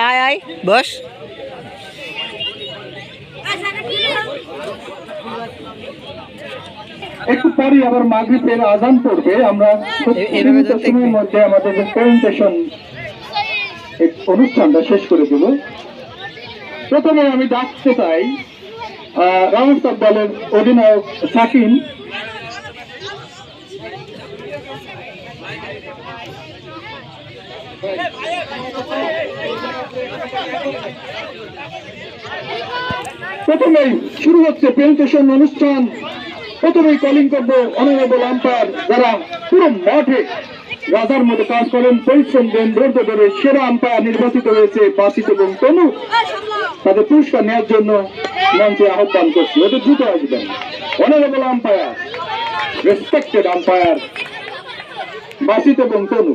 আয় আয় বস। একটু পরে আবার মাগরিবের আজান পড়বে। আমরা সময়ের মধ্যে আমাদের যে প্রেজেন্টেশন অনুষ্ঠানটা শেষ করে দেব। প্রথমে আমি ডাকতে চাই রাউন্ড অফ দলের অধিনায়ক সাকিন। প্রথমেই শুরু হচ্ছে প্রেজেন্টেশন অনুষ্ঠান। প্রথমেই কলিং করবো অনারেবল আম্পায়ার, যারা পুরো মাঠে রাজার মতো কাজ করেন, পরিশ্রম দেন, ধৈর্য ধরে সেরা আম্পায়ার নির্বাচিত হয়েছে বাসিত এবং তনু। তাদের পুরস্কার নেওয়ার জন্য মঞ্চে আহ্বান করছি, ওদের দ্রুত আসবেন। অনারেবল আম্পায়ার, রেসপেক্টেড আম্পায়ার বাসিত এবং তনু।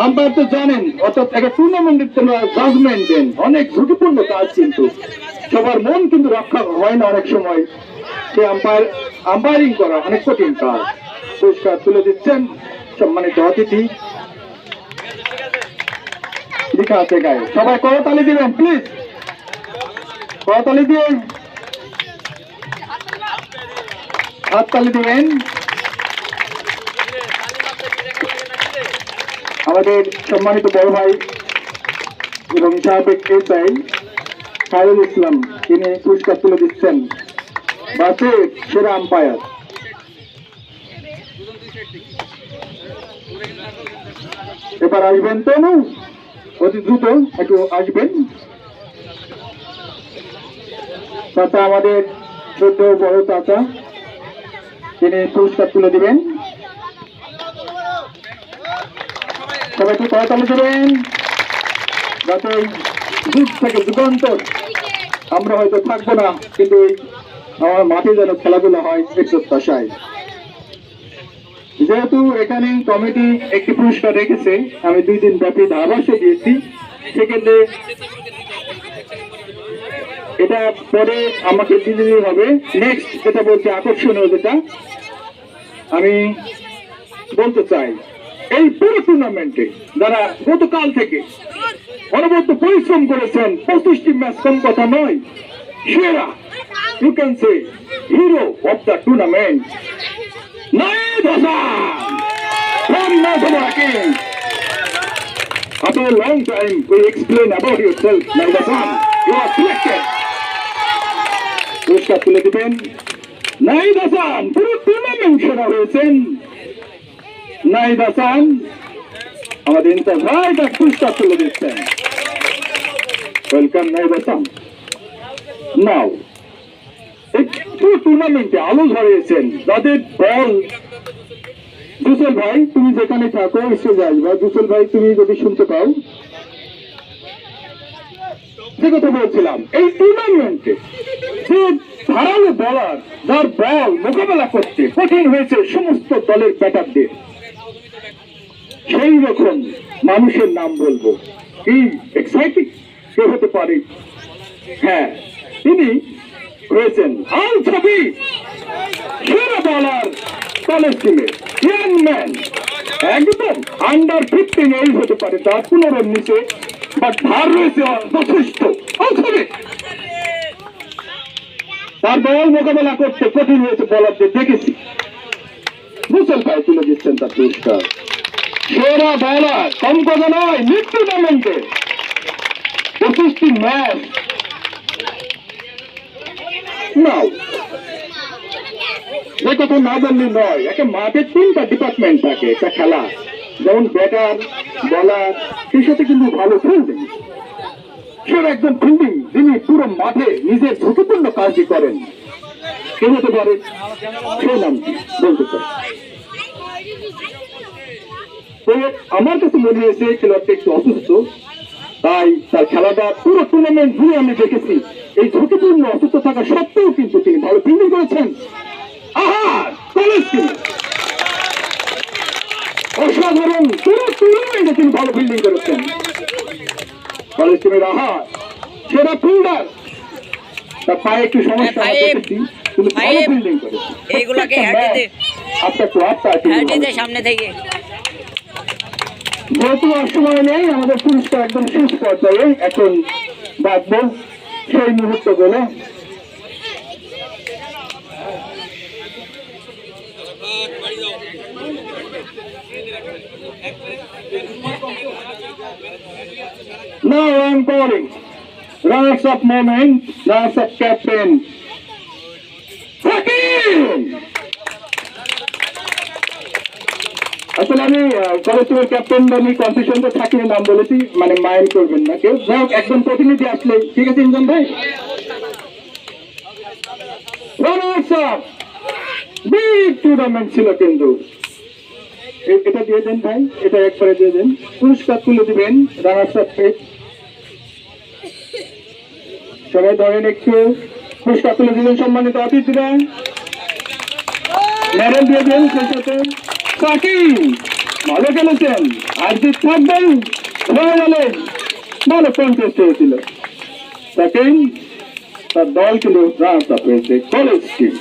আম্পায়ার তো জানেন, অর্থাৎ একটা টুর্নামেন্টের জাজমেন্ট দেন, অনেক ঝুঁকিপূর্ণ কাজ, কিন্তু সবার মন কিন্তু রক্ষা হয় না অনেক সময়। সে আম্পায়ারিং করা অনেক কঠিন কাজ। পুরস্কার তুলে দিচ্ছেন সম্মানিত অতিথি, লেখা আছে গায়ে। সবাই করতালি দিবেন প্লিজ, করতালি দিয়ে হাততালি দিবেন। আমাদের সম্মানিত বড় ভাই এবং সাবেক এসআই খায়রুল ইসলাম, তিনি পুরস্কার তুলে দিচ্ছেন বাসের সেরা আম্পায়ার। এবার আসবেন তনু, অতি দ্রুত একটু আসবেন। চাচা, আমাদের ছোট বড় চাচা, তিনি পুরস্কার তুলে দিবেন। সবাই একটু করতালি দেবেন, যাতে যুগ থেকে যুগান্তর আমরা হয়তো থাকবো না, কিন্তু আমার মাঠে যেন খেলাধুলা হয় এই প্রত্যাশায়। যেহেতু এখানে কমিটি একটি পুরস্কার রেখেছে, আমি 2 দিন ব্যাপী ধারাভাষ্য দিয়েছি, সেক্ষেত্রে এটা পরে আমাকে দিতে হবে। নেক্সট যেটা বলছে আকর্ষণীয়, যেটা আমি বলতে চাই, এই পুরো টুর্নামেন্টে যারা গতকাল থেকে অনবরত পরিশ্রম করেছেন, 25টি ম্যাচ কম কথা নয়, সেরা, you can say hero of the tournament, Nahid Hasan from Northern Kings. After a long time, we explain about yourself, Nahied Hassan. You are selected. পুরস্কার তুলে দিবেন নাহিদ হাসান, পুরো টুর্নামেন্ট সেরা হয়েছেন নাহিদ হাসান। আমাদের ইন্টারভাইট পুরস্কার তুলে দিচ্ছেন। ওয়েলকাম নাহিদ হাসান। নাও একটু টুর্নামেন্টে আলো ঝরিয়েছেন যাদের বল। জুসেল ভাই, তুমি যেখানে থাকো স্টেজে আসবা। জুসেল ভাই, তুমি যদি শুনতে পাও, যে কথা বলছিলাম, এই টুর্নামেন্টে যে ধারালো বলার, যার বল মোকাবেলা করতে কঠিন হয়েছে সমস্ত দলের ব্যাটারদের, সেই রকম মানুষের নাম বলবো। কি এক্সাইটিং কে হতে পারে? হ্যাঁ, তিনি হয়েছেন আল ছবি সেরা বলার কলেজ টিমে, ইয়াং ম্যান, একদম আন্ডার 15 এজ হতে পারে তার, 15 নিচে, বাট ধার রয়েছে যথেষ্ট। তার বল মোকাবেলা করতে কঠিন হয়েছে বলারদের, দেখেছি। মুসল ভাই তুলে দিচ্ছেন তার পুরস্কার। সেরা বলার কম কথা নয়, লিগ টুর্নামেন্টে 25টি ম্যাচ। নাও যে কথা না বললে নয়, একটা মাঠে 3টা ডিপার্টমেন্ট থাকে একটা খেলা, যেমন ব্যাটার, বলার, সেই সাথে কিন্তু ভালো ফিল্ডিং। সেরা একজন ফিল্ডিং, যিনি পুরো মাঠে নিজের ঝুঁকিপূর্ণ কাজটি করেন, কে হতে পারে? সেই নামটি বলতে চাই। তো আমার কাছে মনে হয়েছে খেলোয়াড়টা একটু অসুস্থ, তাই তার খেলাটা পুরো টুর্নামেন্ট জুড়ে আমি দেখেছি এই ঝুঁকিপূর্ণ অসুস্থ থাকা সত্ত্বেও কিন্তু তিনি ভালো ফিল্ডিং করেছেন। কলেজ টিম অসাধারণ, পুরো টুর্নামেন্টে তিনি ভালো ফিল্ডিং করেছেন। কলেজ টিমের সেরা ফিল্ডার, তার পায়ে একটু সমস্যা দেখেছি, কিন্তু ভালো ফিল্ডিং করেছে। এইগুলাকে সামনে থেকে যেহেতু আর সময় নেই, আমাদের পুরস্কার একদম শেষ পর্যায়ে, এখন বাঁচবো সেই মুহূর্ত গুলো। Now I'm calling runners-up moment, runners-up captain Hakim. আসলে আমি কলেজের ক্যাপ্টেন বা কনফিউশন তো থাকিনি, নাম বলেছি, মানে মাইন্ড করবেন না কেউ। যাই হোক, একজন প্রতিনিধি আসলে ঠিক আছে। ইনজন ভাই, রানার্স-আপ বিগ টুর্নামেন্ট ছিল কিন্তু। এটা দিয়ে দেন ভাই, এটা একবারে দিয়ে দেন। পুরস্কার তুলে দিবেন রানার্স-আপকে। সবাই ধরেন একটু, পুরস্কার তুলে দিলেন সম্মানিত অতিথিরা। মেডেল দিয়ে দেন সেই সাথে। সাকিব ভালো খেলেছেন, আজকে থাকবেন গেলেন, ভালো কন্টেস্ট হয়েছিল। সাকিব তার দল কিন্তু রানার্স-আপ হয়েছে, কলেজ টিম।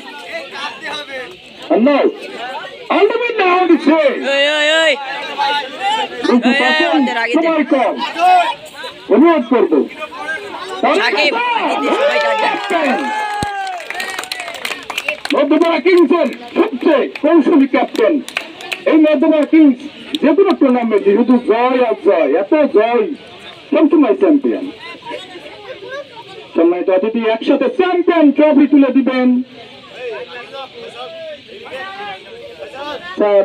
আলটিমেট না হচ্ছে সময় কম, অনুরোধ করবো মধ্যপাড়া কিংসের সবচেয়ে কৌশলী ক্যাপ্টেন। এই মধ্যপাড়া কিংস যে কোনো টুর্নামেন্টে শুধু জয় আর জয়, এত জয়, সবসময় চ্যাম্পিয়ন। সম্মানিত অতিথি একসাথে চ্যাম্পিয়ন ট্রফি তুলে দিবেন। স্যার,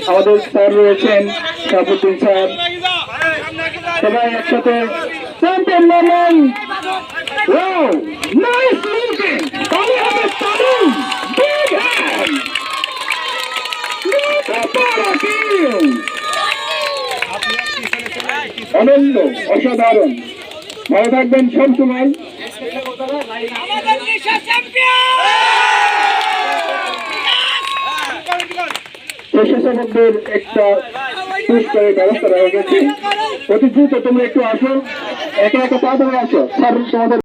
আমাদের স্যার রয়েছেন, শাহাবুদ্দিন স্যার, সবাই একসাথে চ্যাম্পিয়ন নামেন। ওয়াও, নাইস লিঙ্কিং, তাহলে হবে তালু, বিগ হ্যান্ড, অনন্য, অসাধারণ। ভালো থাকবেন সবসময়। স্বেচ্ছাসেবকদের একটা পুরস্কারের ব্যবস্থা রয়ে গেছে। অতি দ্রুত তোমরা একটু আসো, একে একে তাড়াতাড়ি আসো। স্যার তোমাদের